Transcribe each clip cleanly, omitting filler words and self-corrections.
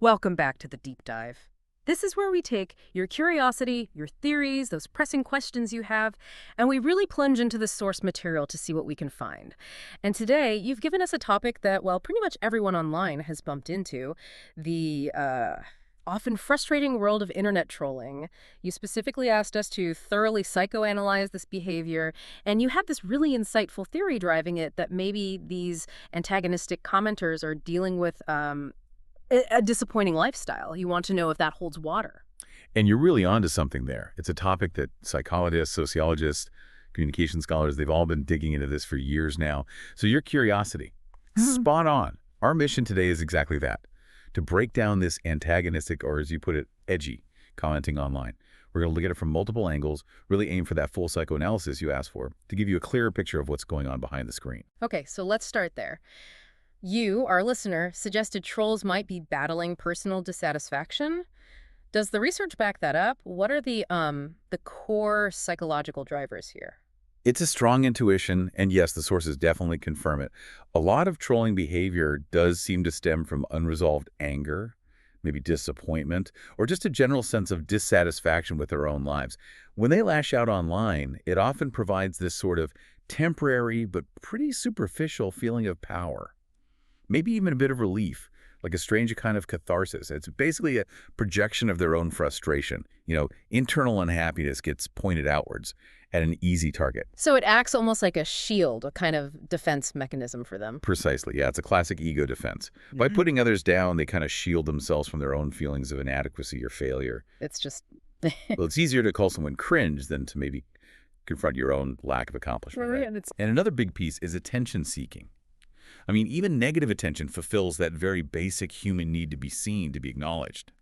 Welcome back to the deep dive. This is where we take your curiosity, your theories, those pressing questions you have, and we really plunge into the source material to see what we can find. And today, you've given us a topic that, well, pretty much everyone online has bumped into, the often frustrating world of internet trolling. You specifically asked us to thoroughly psychoanalyze this behavior, and you had this really insightful theory driving it that maybe these antagonistic commenters are dealing with a disappointing lifestyle. You want to know if that holds water. And you're really onto something there. It's a topic that psychologists, sociologists, communication scholars, they've all been digging into this for years now. So your curiosity, spot on. Our mission today is exactly that, to break down this antagonistic, or as you put it, edgy commenting online. We're going to look at it from multiple angles, really aim for that full psychoanalysis you asked for, to give you a clearer picture of what's going on behind the screen. Okay, so let's start there. You, our listener, suggested trolls might be battling personal dissatisfaction. Does the research back that up? What are the core psychological drivers here? It's a strong intuition, and yes, the sources definitely confirm it. A lot of trolling behavior does seem to stem from unresolved anger, maybe disappointment, or just a general sense of dissatisfaction with their own lives. When they lash out online, it often provides this sort of temporary but pretty superficial feeling of power. Maybe even a bit of relief, like a strange kind of catharsis. It's basically a projection of their own frustration. Internal unhappiness gets pointed outwards at an easy target. So it acts almost like a shield, a kind of defense mechanism for them. Precisely, yeah. It's a classic ego defense. By putting others down, they kind of shield themselves from their own feelings of inadequacy or failure. It's just... Well, it's easier to call someone cringe than to maybe confront your own lack of accomplishment. Right? And another big piece is attention-seeking. I mean, even negative attention fulfills that very basic human need to be seen, to be acknowledged.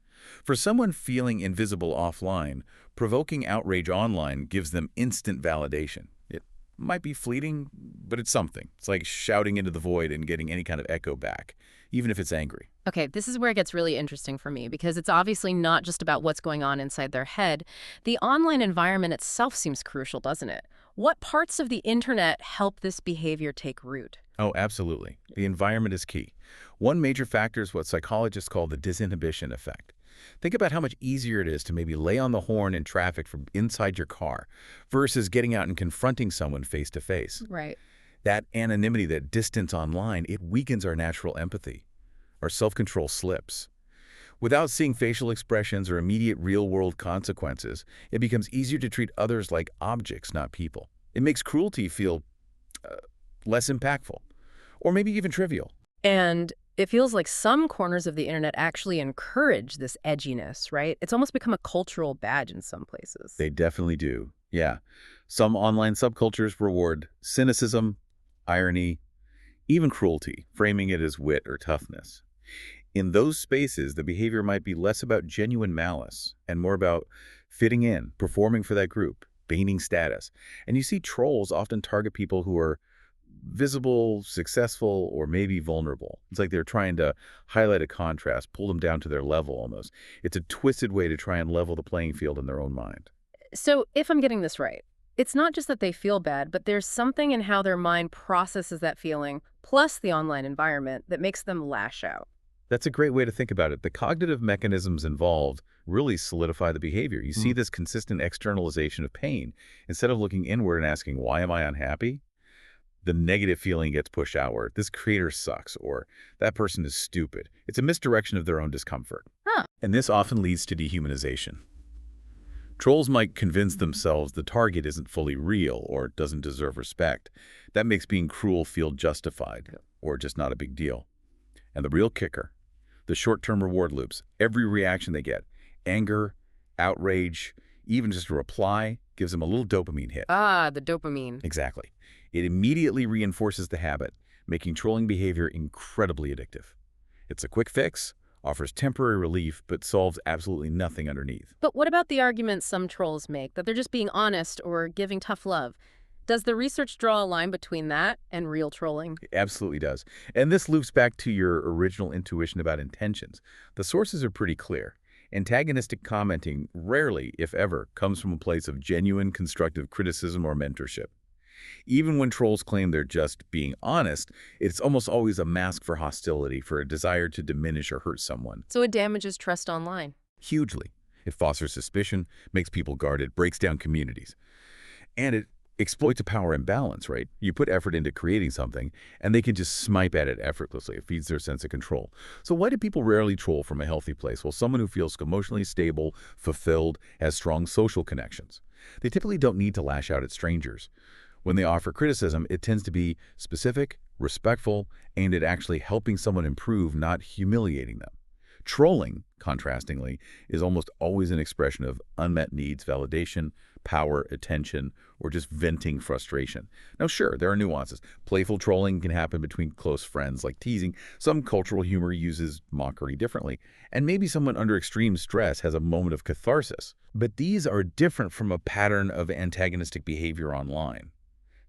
For someone feeling invisible offline, provoking outrage online gives them instant validation. It might be fleeting, but it's something. It's like shouting into the void and getting any kind of echo back, even if it's angry. Okay, this is where it gets really interesting for me, because it's obviously not just about what's going on inside their head. The online environment itself seems crucial, doesn't it? What parts of the internet help this behavior take root? Oh, absolutely. The environment is key. One major factor is what psychologists call the disinhibition effect. Think about how much easier it is to maybe lay on the horn in traffic from inside your car versus getting out and confronting someone face to face. Right. That anonymity, that distance online, it weakens our natural empathy. Our self-control slips. Without seeing facial expressions or immediate real-world consequences, it becomes easier to treat others like objects, not people. It makes cruelty feel less impactful, or maybe even trivial. And it feels like some corners of the internet actually encourage this edginess, right? It's almost become a cultural badge in some places. They definitely do, yeah. Some online subcultures reward cynicism, irony, even cruelty, framing it as wit or toughness. In those spaces, the behavior might be less about genuine malice and more about fitting in, performing for that group, gaining status. And you see trolls often target people who are visible, successful, or maybe vulnerable. It's like they're trying to highlight a contrast, pull them down to their level almost. It's a twisted way to try and level the playing field in their own mind. So if I'm getting this right, it's not just that they feel bad, but there's something in how their mind processes that feeling, plus the online environment, that makes them lash out. That's a great way to think about it. The cognitive mechanisms involved really solidify the behavior. You see this consistent externalization of pain. Instead of looking inward and asking, why am I unhappy? The negative feeling gets pushed outward. This creator sucks, or that person is stupid. It's a misdirection of their own discomfort. And this often leads to dehumanization. Trolls might convince themselves the target isn't fully real or doesn't deserve respect. That makes being cruel feel justified, or just not a big deal. And the real kicker, the short-term reward loops. Every reaction they get, anger, outrage, even just a reply, gives them a little dopamine hit. The dopamine. Exactly. It immediately reinforces the habit, making trolling behavior incredibly addictive. It's a quick fix, offers temporary relief, but solves absolutely nothing underneath. But what about the argument some trolls make, that they're just being honest or giving tough love? Does the research draw a line between that and real trolling? It absolutely does. And this loops back to your original intuition about intentions. The sources are pretty clear. Antagonistic commenting rarely, if ever, comes from a place of genuine constructive criticism or mentorship. Even when trolls claim they're just being honest, it's almost always a mask for hostility, for a desire to diminish or hurt someone. So it damages trust online. Hugely. It fosters suspicion, makes people guarded, breaks down communities. And it exploits a power imbalance, right? You put effort into creating something, and they can just snipe at it effortlessly. It feeds their sense of control. So why do people rarely troll from a healthy place? Well, someone who feels emotionally stable, fulfilled, has strong social connections. They typically don't need to lash out at strangers. When they offer criticism, it tends to be specific, respectful, aimed at actually helping someone improve, not humiliating them. Trolling, contrastingly, is almost always an expression of unmet needs, validation, power, attention, or just venting frustration. Now, sure, there are nuances. Playful trolling can happen between close friends, like teasing. Some cultural humor uses mockery differently. And maybe someone under extreme stress has a moment of catharsis. But these are different from a pattern of antagonistic behavior online.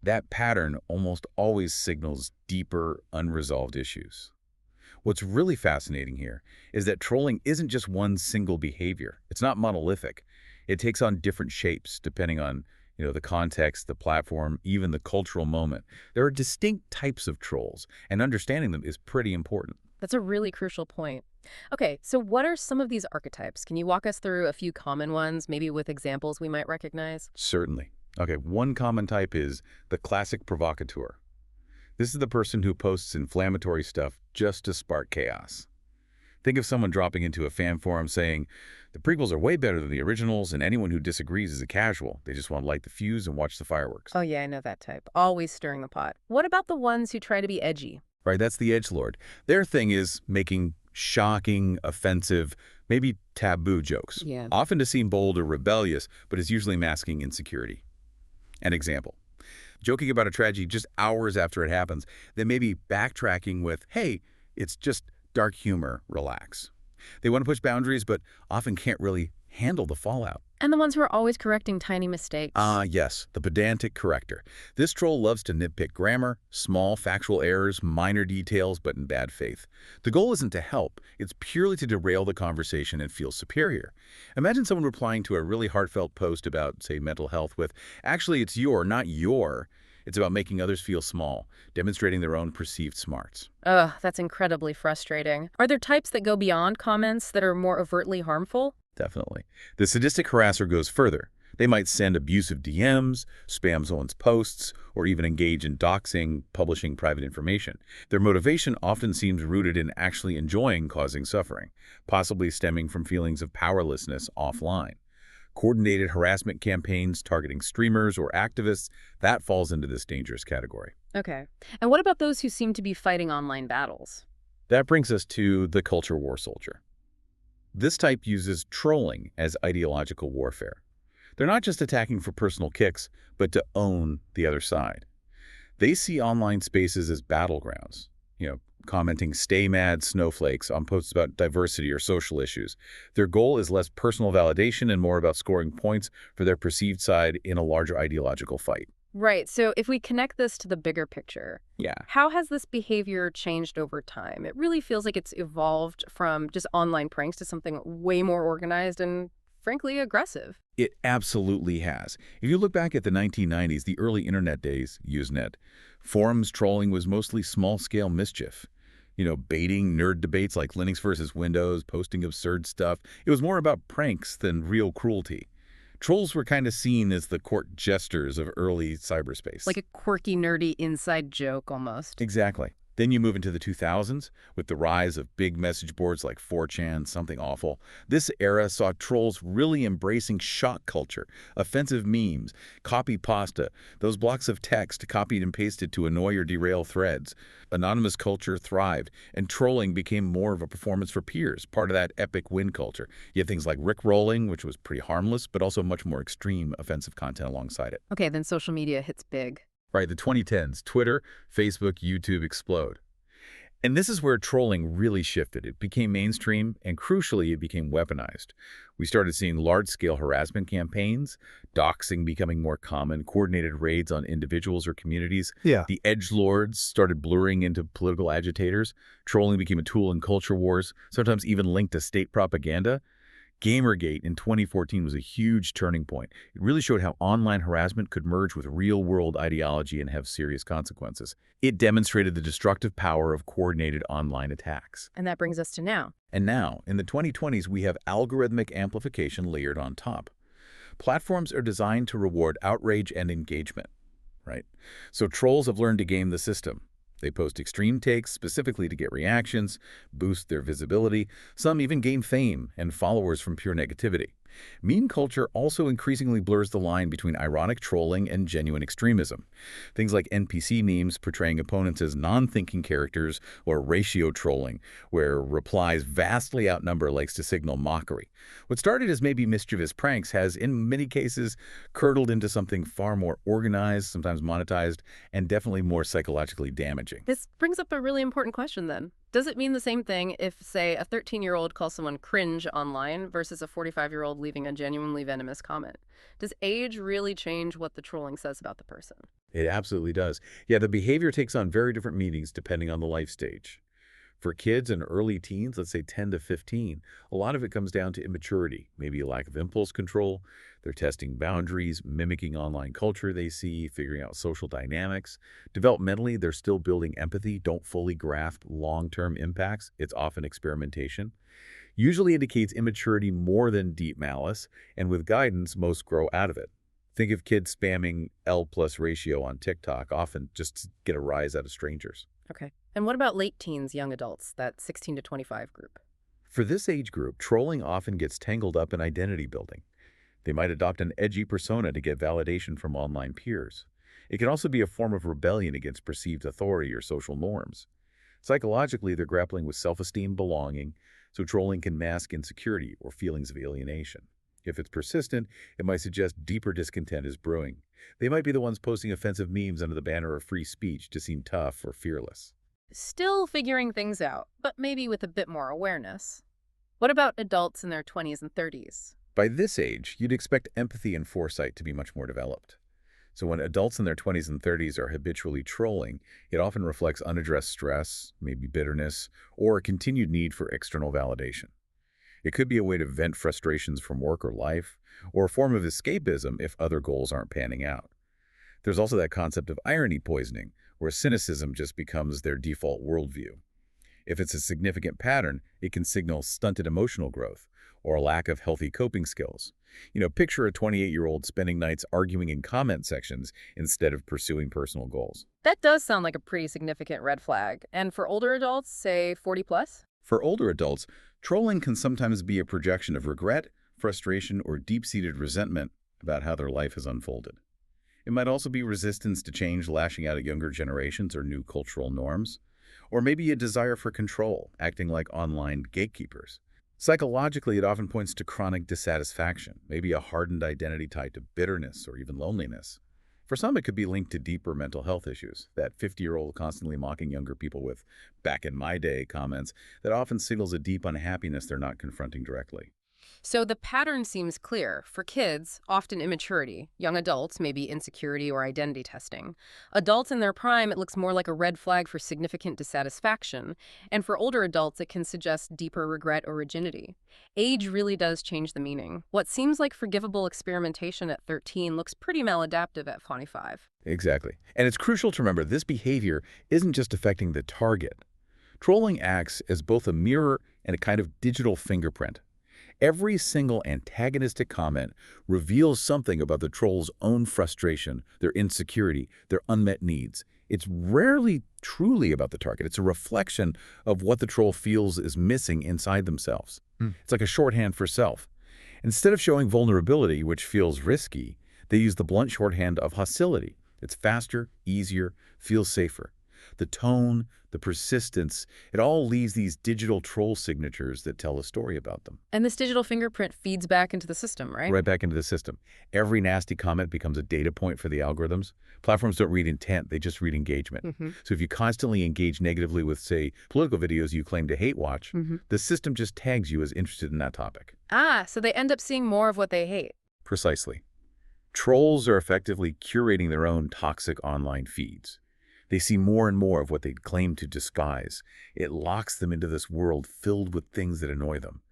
That pattern almost always signals deeper, unresolved issues. What's really fascinating here is that trolling isn't just one single behavior. It's not monolithic. It takes on different shapes depending on, the context, the platform, even the cultural moment. There are distinct types of trolls, and understanding them is pretty important. That's a really crucial point. Okay, so what are some of these archetypes? Can you walk us through a few common ones, maybe with examples we might recognize? Certainly. Okay, one common type is the classic provocateur. This is the person who posts inflammatory stuff just to spark chaos. Think of someone dropping into a fan forum saying, the prequels are way better than the originals, and anyone who disagrees is a casual. They just want to light the fuse and watch the fireworks. Oh yeah, I know that type. Always stirring the pot. What about the ones who try to be edgy? Right, that's the edgelord. Their thing is making shocking, offensive, maybe taboo jokes. Yeah. Often to seem bold or rebellious, but is usually masking insecurity. An example. Joking about a tragedy just hours after it happens, then maybe backtracking with, hey, it's just dark humor, relax. They want to push boundaries, but often can't really handle the fallout. And the ones who are always correcting tiny mistakes. Yes, the pedantic corrector. This troll loves to nitpick grammar, small factual errors, minor details, but in bad faith. The goal isn't to help, it's purely to derail the conversation and feel superior. Imagine someone replying to a really heartfelt post about, say, mental health with, actually, it's your, not your. It's about making others feel small, demonstrating their own perceived smarts. Ugh, that's incredibly frustrating. Are there types that go beyond comments that are more overtly harmful? Definitely. The sadistic harasser goes further. They might send abusive DMs, spam someone's posts, or even engage in doxing, publishing private information. Their motivation often seems rooted in actually enjoying causing suffering, possibly stemming from feelings of powerlessness offline. Coordinated harassment campaigns targeting streamers or activists, that falls into this dangerous category. Okay. And what about those who seem to be fighting online battles? That brings us to the culture war soldier. This type uses trolling as ideological warfare. They're not just attacking for personal kicks, but to own the other side. They see online spaces as battlegrounds, commenting "stay mad snowflakes" on posts about diversity or social issues. Their goal is less personal validation and more about scoring points for their perceived side in a larger ideological fight. Right. So if we connect this to the bigger picture, Yeah. how has this behavior changed over time? It really feels like it's evolved from just online pranks to something way more organized and, frankly, aggressive. It absolutely has. If you look back at the 1990s, the early internet days, Usenet, forums trolling was mostly small-scale mischief. Baiting nerd debates like Linux versus Windows, posting absurd stuff. It was more about pranks than real cruelty. Trolls were kind of seen as the court jesters of early cyberspace. Like a quirky, nerdy inside joke almost. Exactly. Then you move into the 2000s with the rise of big message boards like 4chan, Something Awful. This era saw trolls really embracing shock culture, offensive memes, copy pasta, those blocks of text copied and pasted to annoy or derail threads. Anonymous culture thrived, and trolling became more of a performance for peers, part of that epic win culture. You had things like rickrolling, which was pretty harmless, but also much more extreme offensive content alongside it. Okay, then social media hits big. Right, the 2010s, Twitter, Facebook, YouTube explode. And this is where trolling really shifted. It became mainstream, and crucially, it became weaponized. We started seeing large-scale harassment campaigns, doxing becoming more common, coordinated raids on individuals or communities. Yeah. The edgelords started blurring into political agitators. Trolling became a tool in culture wars, sometimes even linked to state propaganda. Gamergate in 2014 was a huge turning point. It really showed how online harassment could merge with real-world ideology and have serious consequences. It demonstrated the destructive power of coordinated online attacks. And that brings us to now. And now, in the 2020s, we have algorithmic amplification layered on top. Platforms are designed to reward outrage and engagement, right? So trolls have learned to game the system. They post extreme takes specifically to get reactions, boost their visibility. Some even gain fame and followers from pure negativity. Meme culture also increasingly blurs the line between ironic trolling and genuine extremism. Things like NPC memes portraying opponents as non-thinking characters, or ratio trolling, where replies vastly outnumber likes to signal mockery. What started as maybe mischievous pranks has, in many cases, curdled into something far more organized, sometimes monetized, and definitely more psychologically damaging. This brings up a really important question then. Does it mean the same thing if, say, a 13-year-old calls someone cringe online versus a 45-year-old leaving a genuinely venomous comment? Does age really change what the trolling says about the person? It absolutely does. Yeah, the behavior takes on very different meanings depending on the life stage. For kids and early teens, let's say 10 to 15, a lot of it comes down to immaturity, maybe a lack of impulse control. They're testing boundaries, mimicking online culture they see, figuring out social dynamics. Developmentally, they're still building empathy, don't fully grasp long-term impacts. It's often experimentation. Usually indicates immaturity more than deep malice, and with guidance, most grow out of it. Think of kids spamming L plus ratio on TikTok, often just to get a rise out of strangers. Okay. And what about late teens, young adults, that 16 to 25 group? For this age group, trolling often gets tangled up in identity building. They might adopt an edgy persona to get validation from online peers. It can also be a form of rebellion against perceived authority or social norms. Psychologically, they're grappling with self-esteem, belonging, so trolling can mask insecurity or feelings of alienation. If it's persistent, it might suggest deeper discontent is brewing. They might be the ones posting offensive memes under the banner of free speech to seem tough or fearless. Still figuring things out, but maybe with a bit more awareness. What about adults in their 20s and 30s? By this age, you'd expect empathy and foresight to be much more developed. So when adults in their 20s and 30s are habitually trolling, it often reflects unaddressed stress, maybe bitterness, or a continued need for external validation. It could be a way to vent frustrations from work or life, or a form of escapism if other goals aren't panning out. There's also that concept of irony poisoning, where cynicism just becomes their default worldview. If it's a significant pattern, it can signal stunted emotional growth or a lack of healthy coping skills. Picture a 28-year-old spending nights arguing in comment sections instead of pursuing personal goals. That does sound like a pretty significant red flag. And for older adults, say 40 plus? For older adults, trolling can sometimes be a projection of regret, frustration, or deep-seated resentment about how their life has unfolded. It might also be resistance to change, lashing out at younger generations or new cultural norms, or maybe a desire for control, acting like online gatekeepers. Psychologically, it often points to chronic dissatisfaction, maybe a hardened identity tied to bitterness or even loneliness. For some, it could be linked to deeper mental health issues, that 50-year-old constantly mocking younger people with "back in my day" comments that often signals a deep unhappiness they're not confronting directly. So the pattern seems clear. For kids, often immaturity. Young adults, maybe insecurity or identity testing. Adults in their prime, it looks more like a red flag for significant dissatisfaction. And for older adults, it can suggest deeper regret or rigidity. Age really does change the meaning. What seems like forgivable experimentation at 13 looks pretty maladaptive at 25. Exactly. And it's crucial to remember this behavior isn't just affecting the target. Trolling acts as both a mirror and a kind of digital fingerprint. Every single antagonistic comment reveals something about the troll's own frustration, their insecurity, their unmet needs. It's rarely truly about the target. It's a reflection of what the troll feels is missing inside themselves. It's like a shorthand for self. Instead of showing vulnerability, which feels risky, they use the blunt shorthand of hostility. It's faster, easier, feels safer. The tone, the persistence, it all leaves these digital troll signatures that tell a story about them. And this digital fingerprint feeds back into the system, right? Right back into the system. Every nasty comment becomes a data point for the algorithms. Platforms don't read intent, they just read engagement. So if you constantly engage negatively with, say, political videos you claim to hate watch, the system just tags you as interested in that topic. So they end up seeing more of what they hate. Precisely. Trolls are effectively curating their own toxic online feeds. They see more and more of what they claim to disguise. It locks them into this world filled with things that annoy them.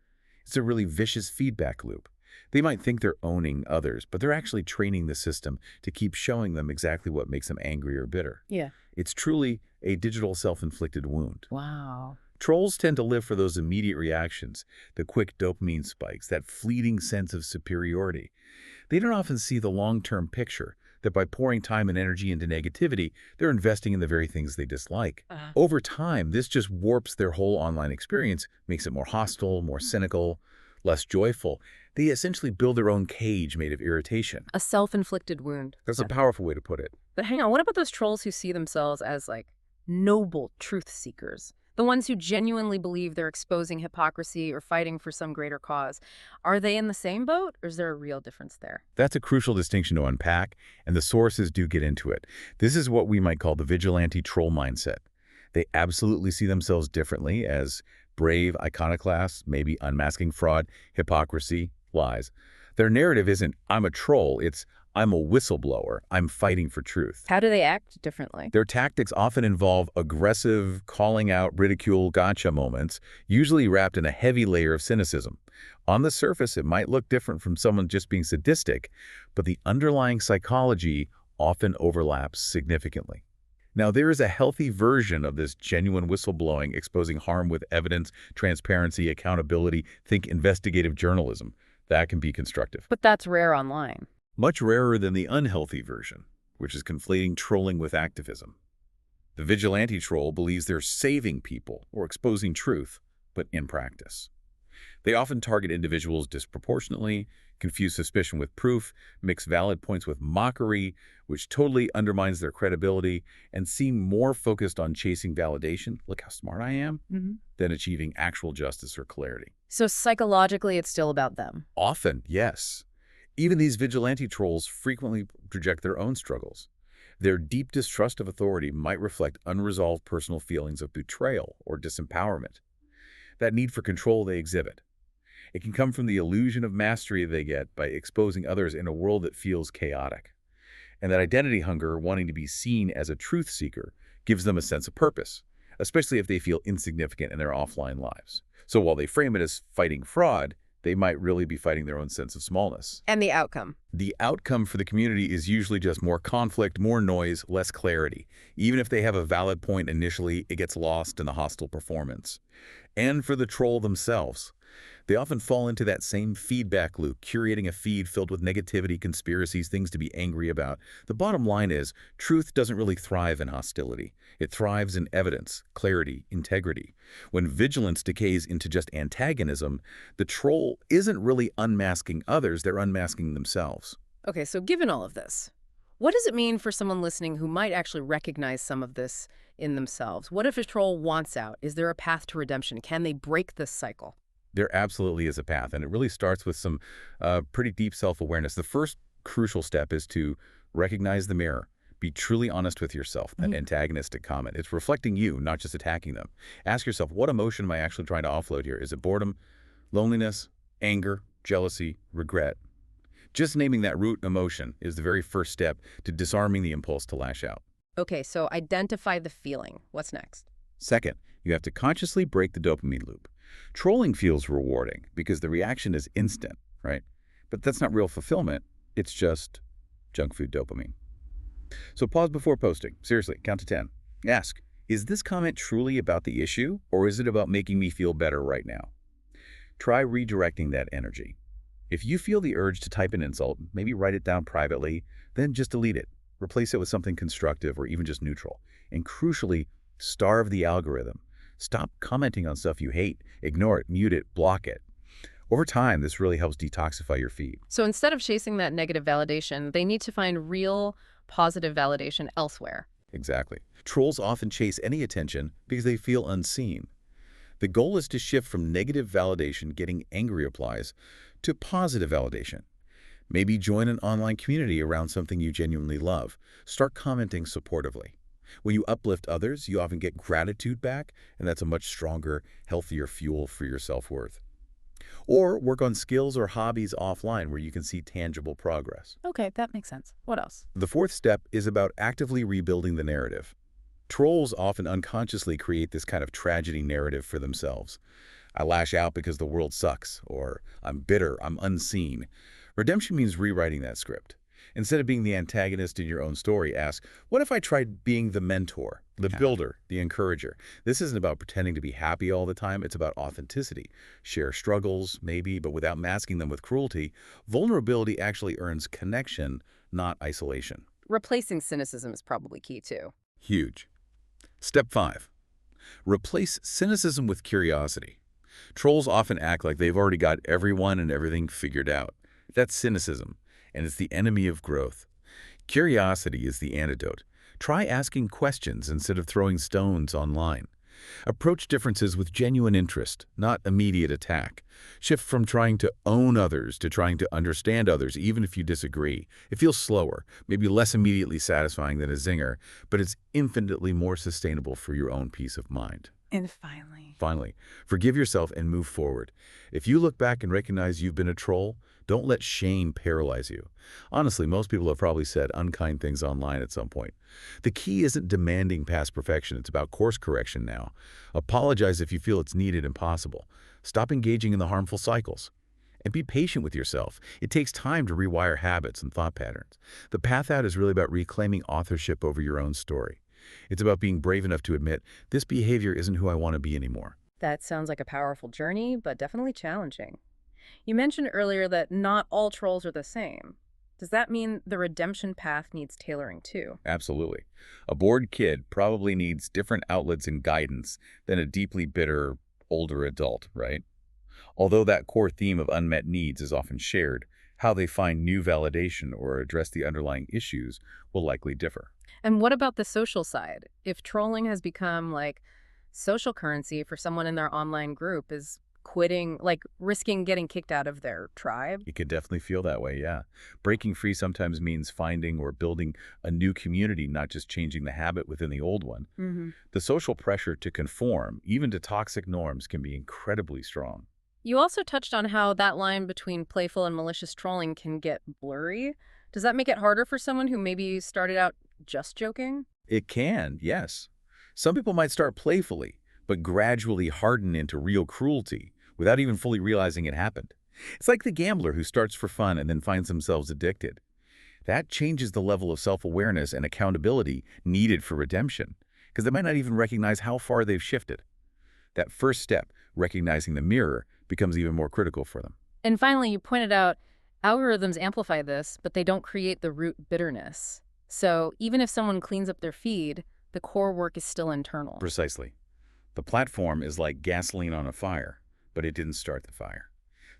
It's a really vicious feedback loop. They might think they're owning others, but they're actually training the system to keep showing them exactly what makes them angry or bitter. Yeah. It's truly a digital self-inflicted wound. Wow. Trolls tend to live for those immediate reactions, the quick dopamine spikes, that fleeting sense of superiority. They don't often see the long-term picture, that by pouring time and energy into negativity, they're investing in the very things they dislike. Over time, this just warps their whole online experience, makes it more hostile, more cynical, less joyful. They essentially build their own cage made of irritation. A self-inflicted wound. That's a powerful way to put it. But hang on, what about those trolls who see themselves as, like, noble truth seekers? The ones who genuinely believe they're exposing hypocrisy or fighting for some greater cause. Are they in the same boat, or is there a real difference there? That's a crucial distinction to unpack, and the sources do get into it. This is what we might call the vigilante troll mindset. They absolutely see themselves differently as brave iconoclasts, maybe unmasking fraud, hypocrisy, lies. Their narrative isn't, I'm a troll, it's, I'm a whistleblower, I'm fighting for truth. How do they act differently? Their tactics often involve aggressive, calling out, ridicule, gotcha moments, usually wrapped in a heavy layer of cynicism. On the surface, it might look different from someone just being sadistic, but the underlying psychology often overlaps significantly. Now, there is a healthy version of this genuine whistleblowing, exposing harm with evidence, transparency, accountability, think investigative journalism. That can be constructive. But that's rare online. Much rarer than the unhealthy version, which is conflating trolling with activism. The vigilante troll believes they're saving people or exposing truth, but in practice. They often target individuals disproportionately, confuse suspicion with proof, mix valid points with mockery, which totally undermines their credibility, and seem more focused on chasing validation, look how smart I am, than achieving actual justice or clarity. So psychologically, it's still about them. Often, yes. Even these vigilante trolls frequently project their own struggles. Their deep distrust of authority might reflect unresolved personal feelings of betrayal or disempowerment. That need for control they exhibit. It can come from the illusion of mastery they get by exposing others in a world that feels chaotic. And that identity hunger, wanting to be seen as a truth seeker, gives them a sense of purpose, especially if they feel insignificant in their offline lives. So while they frame it as fighting fraud, they might really be fighting their own sense of smallness. And the outcome? The outcome for the community is usually just more conflict, more noise, less clarity. Even if they have a valid point initially, it gets lost in the hostile performance. And for the troll themselves, they often fall into that same feedback loop, curating a feed filled with negativity, conspiracies, things to be angry about. The bottom line is, truth doesn't really thrive in hostility. It thrives in evidence, clarity, integrity. When vigilance decays into just antagonism, the troll isn't really unmasking others, they're unmasking themselves. Okay, so given all of this, what does it mean for someone listening who might actually recognize some of this in themselves? What if a troll wants out? Is there a path to redemption? Can they break this cycle? There absolutely is a path, and it really starts with some pretty deep self-awareness. The first crucial step is to recognize the mirror. Be truly honest with yourself, that antagonistic comment. It's reflecting you, not just attacking them. Ask yourself, what emotion am I actually trying to offload here? Is it boredom, loneliness, anger, jealousy, regret? Just naming that root emotion is the very first step to disarming the impulse to lash out. Okay, so identify the feeling. What's next? Second, you have to consciously break the dopamine loop. Trolling feels rewarding because the reaction is instant, right? But that's not real fulfillment. It's just junk food dopamine. So pause before posting. Seriously, count to 10. Ask, is this comment truly about the issue, or is it about making me feel better right now? Try redirecting that energy. If you feel the urge to type an insult, maybe write it down privately, then just delete it. Replace it with something constructive or even just neutral. And crucially, starve the algorithm. Stop commenting on stuff you hate. Ignore it, mute it, block it. Over time, this really helps detoxify your feed. So instead of chasing that negative validation, they need to find real positive validation elsewhere. Exactly. Trolls often chase any attention because they feel unseen. The goal is to shift from negative validation, getting angry replies, to positive validation. Maybe join an online community around something you genuinely love. Start commenting supportively. When you uplift others, you often get gratitude back, and that's a much stronger, healthier fuel for your self-worth. Or work on skills or hobbies offline where you can see tangible progress. Okay, that makes sense. What else? The fourth step is about actively rebuilding the narrative. Trolls often unconsciously create this kind of tragedy narrative for themselves. I lash out because the world sucks, or I'm bitter, I'm unseen. Redemption means rewriting that script. Instead of being the antagonist in your own story, ask, what if I tried being the mentor, the builder, the encourager? This isn't about pretending to be happy all the time. It's about authenticity. Share struggles, maybe, but without masking them with cruelty. Vulnerability actually earns connection, not isolation. Replacing cynicism is probably key, too. Huge. Step 5. Replace cynicism with curiosity. Trolls often act like they've already got everyone and everything figured out. That's cynicism, and it's the enemy of growth. Curiosity is the antidote. Try asking questions instead of throwing stones online. Approach differences with genuine interest, not immediate attack. Shift from trying to own others to trying to understand others, even if you disagree. It feels slower, maybe less immediately satisfying than a zinger, but it's infinitely more sustainable for your own peace of mind. And Finally, forgive yourself and move forward. If you look back and recognize you've been a troll, don't let shame paralyze you. Honestly, most people have probably said unkind things online at some point. The key isn't demanding past perfection. It's about course correction now. Apologize if you feel it's needed and possible. Stop engaging in the harmful cycles. And be patient with yourself. It takes time to rewire habits and thought patterns. The path out is really about reclaiming authorship over your own story. It's about being brave enough to admit, this behavior isn't who I want to be anymore. That sounds like a powerful journey, but definitely challenging. You mentioned earlier that not all trolls are the same. Does that mean the redemption path needs tailoring too? Absolutely. A bored kid probably needs different outlets and guidance than a deeply bitter, older adult, right? Although that core theme of unmet needs is often shared, how they find new validation or address the underlying issues will likely differ. And what about the social side? If trolling has become like social currency for someone in their online group, is quitting, like risking getting kicked out of their tribe? It could definitely feel that way, yeah. Breaking free sometimes means finding or building a new community, not just changing the habit within the old one. The social pressure to conform, even to toxic norms, can be incredibly strong. You also touched on how that line between playful and malicious trolling can get blurry. Does that make it harder for someone who maybe started out just joking? It can, yes. Some people might start playfully, but gradually harden into real cruelty without even fully realizing it happened. It's like the gambler who starts for fun and then finds themselves addicted. That changes the level of self-awareness and accountability needed for redemption, because they might not even recognize how far they've shifted. That first step, recognizing the mirror, becomes even more critical for them. And finally, you pointed out algorithms amplify this, but they don't create the root bitterness. So even if someone cleans up their feed, the core work is still internal. Precisely. The platform is like gasoline on a fire, but it didn't start the fire.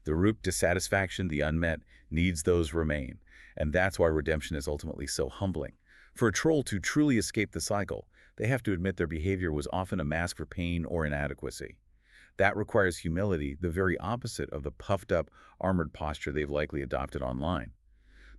The root dissatisfaction, the unmet needs, those remain. And that's why redemption is ultimately so humbling. For a troll to truly escape the cycle, they have to admit their behavior was often a mask for pain or inadequacy. That requires humility, the very opposite of the puffed-up, armored posture they've likely adopted online.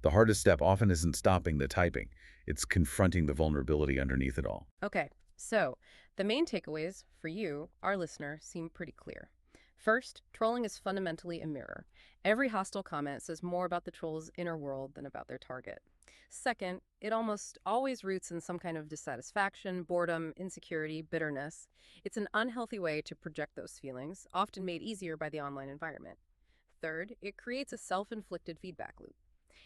The hardest step often isn't stopping the typing. It's confronting the vulnerability underneath it all. Okay, so the main takeaways for you, our listener, seem pretty clear. First, trolling is fundamentally a mirror. Every hostile comment says more about the troll's inner world than about their target. Second, it almost always roots in some kind of dissatisfaction, boredom, insecurity, bitterness. It's an unhealthy way to project those feelings, often made easier by the online environment. Third, it creates a self-inflicted feedback loop.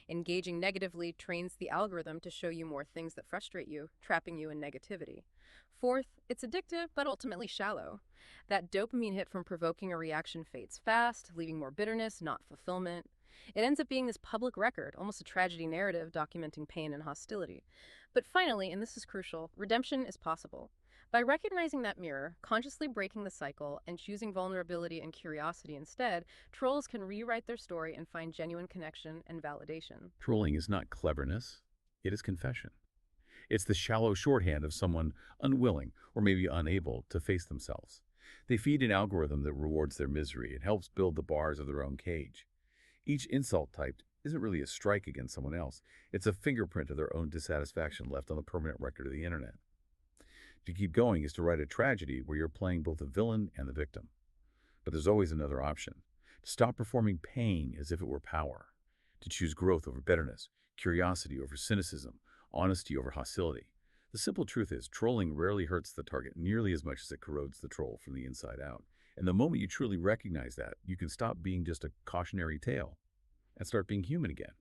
Engaging negatively trains the algorithm to show you more things that frustrate you, trapping you in negativity. Fourth, it's addictive, but ultimately shallow. That dopamine hit from provoking a reaction fades fast, leaving more bitterness, not fulfillment. It ends up being this public record, almost a tragedy narrative documenting pain and hostility. But finally, and this is crucial, redemption is possible. By recognizing that mirror, consciously breaking the cycle, and choosing vulnerability and curiosity instead, trolls can rewrite their story and find genuine connection and validation. Trolling is not cleverness. It is confession. It's the shallow shorthand of someone unwilling or maybe unable to face themselves. They feed an algorithm that rewards their misery. It helps build the bars of their own cage. Each insult typed isn't really a strike against someone else. It's a fingerprint of their own dissatisfaction left on the permanent record of the internet. To keep going is to write a tragedy where you're playing both the villain and the victim. But there's always another option. To stop performing pain as if it were power. To choose growth over bitterness, curiosity over cynicism, honesty over hostility. The simple truth is, trolling rarely hurts the target nearly as much as it corrodes the troll from the inside out. And the moment you truly recognize that, you can stop being just a cautionary tale and start being human again.